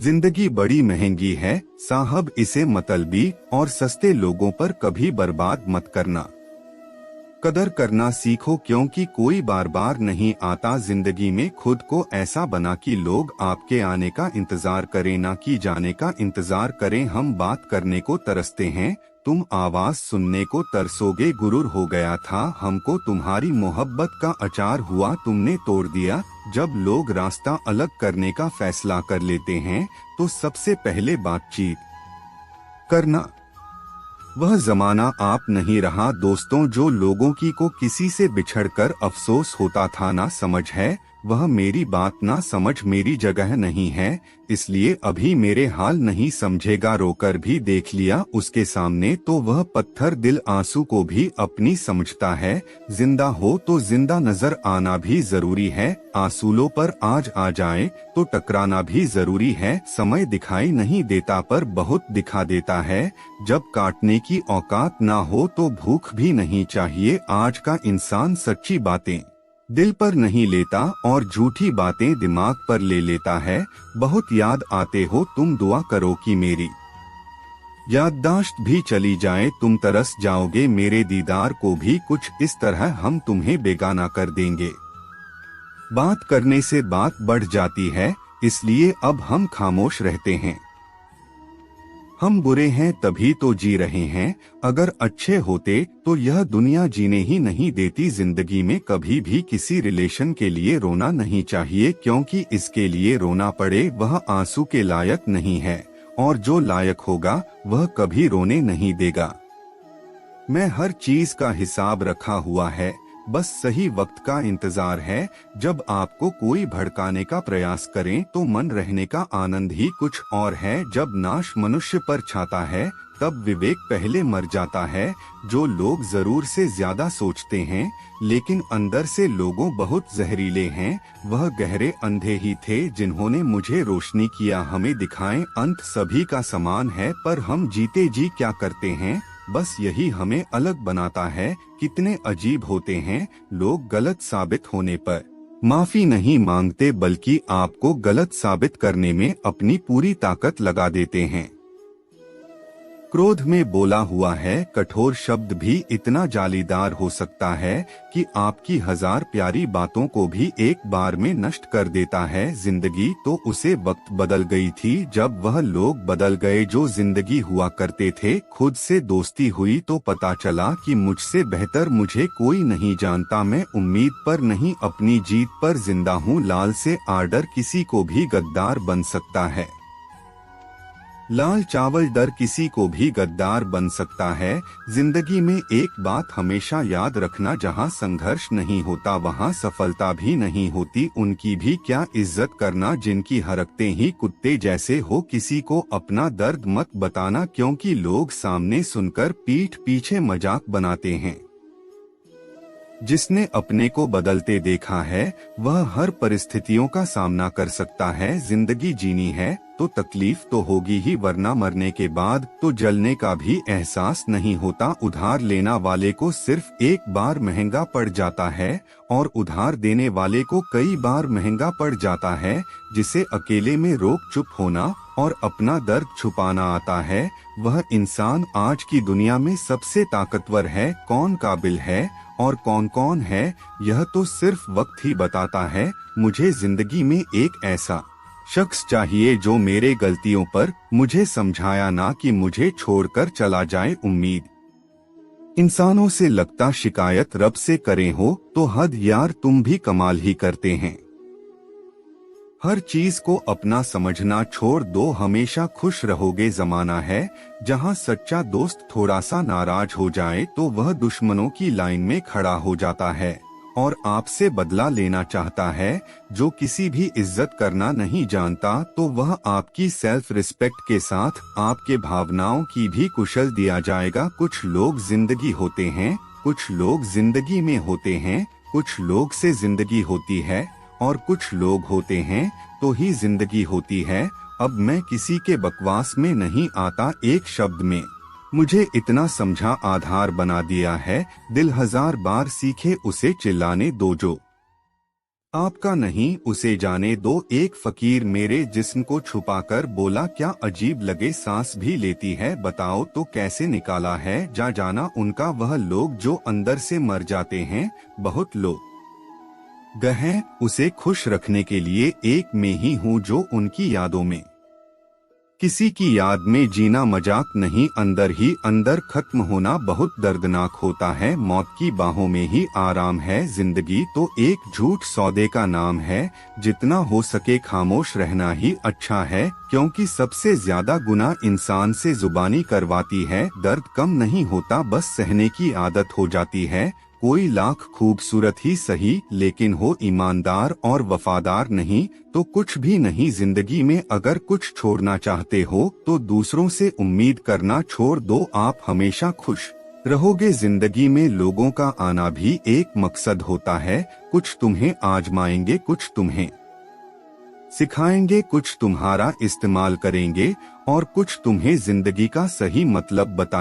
जिंदगी बड़ी महंगी है साहब, इसे मतलबी और सस्ते लोगों पर कभी बर्बाद मत करना। कदर करना सीखो, क्योंकि कोई बार बार नहीं आता जिंदगी में। खुद को ऐसा बना कि लोग आपके आने का इंतजार करें, ना कि जाने का इंतजार करें। हम बात करने को तरसते हैं, तुम आवाज सुनने को तरसोगे। गुरूर हो गया था हमको, तुम्हारी मोहब्बत का अचार हुआ तुमने तोड़ दिया। जब लोग रास्ता अलग करने का फैसला कर लेते हैं तो सबसे पहले बातचीत करना। वह जमाना आप नहीं रहा दोस्तों, जो लोगों की को किसी से बिछड़कर अफसोस होता था। ना समझ है वह मेरी बात, ना समझ मेरी जगह नहीं है, इसलिए अभी मेरे हाल नहीं समझेगा। रोकर भी देख लिया उसके सामने तो वह पत्थर दिल आंसू को भी अपनी समझता है। जिंदा हो तो जिंदा नजर आना भी जरूरी है, आंसुओं पर आज आ जाए तो टकराना भी जरूरी है। समय दिखाई नहीं देता पर बहुत दिखा देता है, जब काटने की औकात ना हो तो भूख भी नहीं चाहिए। आज का इंसान सच्ची बातें दिल पर नहीं लेता और झूठी बातें दिमाग पर ले लेता है। बहुत याद आते हो तुम, दुआ करो कि मेरी याददाश्त भी चली जाए। तुम तरस जाओगे मेरे दीदार को भी, कुछ इस तरह हम तुम्हें बेगाना कर देंगे। बात करने से बात बढ़ जाती है, इसलिए अब हम खामोश रहते हैं। हम बुरे हैं तभी तो जी रहे हैं, अगर अच्छे होते तो यह दुनिया जीने ही नहीं देती। जिंदगी में कभी भी किसी रिलेशन के लिए रोना नहीं चाहिए, क्योंकि इसके लिए रोना पड़े वह आंसू के लायक नहीं है, और जो लायक होगा वह कभी रोने नहीं देगा। मैं हर चीज का हिसाब रखा हुआ है, बस सही वक्त का इंतजार है। जब आपको कोई भड़काने का प्रयास करें तो मन रहने का आनंद ही कुछ और है। जब नाश मनुष्य पर छाता है तब विवेक पहले मर जाता है। जो लोग जरूर से ज्यादा सोचते हैं लेकिन अंदर से लोगों बहुत जहरीले हैं, वह गहरे अंधे ही थे जिन्होंने मुझे रोशनी किया। हमें दिखाएं अंत सभी का समान है, पर हम जीते जी क्या करते हैं, बस यही हमें अलग बनाता है। कितने अजीब होते हैं लोग, गलत साबित होने पर माफी नहीं मांगते बल्कि आपको गलत साबित करने में अपनी पूरी ताकत लगा देते हैं। क्रोध में बोला हुआ है कठोर शब्द भी इतना जालीदार हो सकता है कि आपकी हजार प्यारी बातों को भी एक बार में नष्ट कर देता है। जिंदगी तो उसे वक्त बदल गई थी जब वह लोग बदल गए जो जिंदगी हुआ करते थे। खुद से दोस्ती हुई तो पता चला कि मुझसे बेहतर मुझे कोई नहीं जानता। मैं उम्मीद पर नहीं अपनी जीत पर जिंदा हूँ। लाल से आर्डर किसी को भी गद्दार बन सकता है, लाल चावल डर किसी को भी गद्दार बन सकता है। जिंदगी में एक बात हमेशा याद रखना, जहां संघर्ष नहीं होता वहां सफलता भी नहीं होती। उनकी भी क्या इज्जत करना जिनकी हरकतें ही कुत्ते जैसे हो। किसी को अपना दर्द मत बताना, क्योंकि लोग सामने सुनकर पीठ पीछे मजाक बनाते हैं। जिसने अपने को बदलते देखा है वह हर परिस्थितियों का सामना कर सकता है। जिंदगी जीनी है तो तकलीफ तो होगी ही, वरना मरने के बाद तो जलने का भी एहसास नहीं होता। उधार लेना वाले को सिर्फ एक बार महंगा पड़ जाता है और उधार देने वाले को कई बार महंगा पड़ जाता है। जिसे अकेले में रोक चुप होना और अपना दर्द छुपाना आता है, वह इंसान आज की दुनिया में सबसे ताकतवर है। कौन काबिल है और कौन कौन है यह तो सिर्फ वक्त ही बताता है। मुझे जिंदगी में एक ऐसा शख्स चाहिए जो मेरे गलतियों पर मुझे समझाया, ना कि मुझे छोड़कर चला जाए। उम्मीद इंसानों से लगता शिकायत रब से करें हो तो हद यार, तुम भी कमाल ही करते हैं। हर चीज को अपना समझना छोड़ दो, हमेशा खुश रहोगे। जमाना है जहां सच्चा दोस्त थोड़ा सा नाराज हो जाए तो वह दुश्मनों की लाइन में खड़ा हो जाता है और आपसे बदला लेना चाहता है। जो किसी भी इज्जत करना नहीं जानता तो वह आपकी सेल्फ रिस्पेक्ट के साथ आपके भावनाओं की भी कुशल दिया जाएगा। कुछ लोग जिंदगी होते हैं, कुछ लोग जिंदगी में होते हैं, कुछ लोग से जिंदगी होती है और कुछ लोग होते हैं तो ही जिंदगी होती है। अब मैं किसी के बकवास में नहीं आता, एक शब्द में मुझे इतना समझा आधार बना दिया है। दिल हजार बार सीखे उसे चिल्लाने दो जो आपका नहीं उसे जाने दो। एक फकीर मेरे जिस्म को छुपाकर बोला, क्या अजीब लगे सांस भी लेती है, बताओ तो कैसे निकाला है। जा जाना उनका वह लोग जो अंदर से मर जाते हैं। बहुत लोग गए उसे खुश रखने के लिए, एक में ही हूँ जो उनकी यादों में। किसी की याद में जीना मजाक नहीं, अंदर ही अंदर खत्म होना बहुत दर्दनाक होता है। मौत की बाहों में ही आराम है, जिंदगी तो एक झूठ सौदे का नाम है। जितना हो सके खामोश रहना ही अच्छा है, क्योंकि सबसे ज्यादा गुनाह इंसान से जुबानी करवाती है। दर्द कम नहीं होता, बस सहने की आदत हो जाती है। कोई लाख खूबसूरत ही सही, लेकिन हो ईमानदार और वफादार नहीं तो कुछ भी नहीं जिंदगी में। अगर कुछ छोड़ना चाहते हो तो दूसरों से उम्मीद करना छोड़ दो, आप हमेशा खुश रहोगे। जिंदगी में लोगों का आना भी एक मकसद होता है। कुछ तुम्हें आजमाएंगे, कुछ तुम्हें सिखाएंगे, कुछ तुम्हारा इस्तेमाल करेंगे और कुछ तुम्हें जिंदगी का सही मतलब बता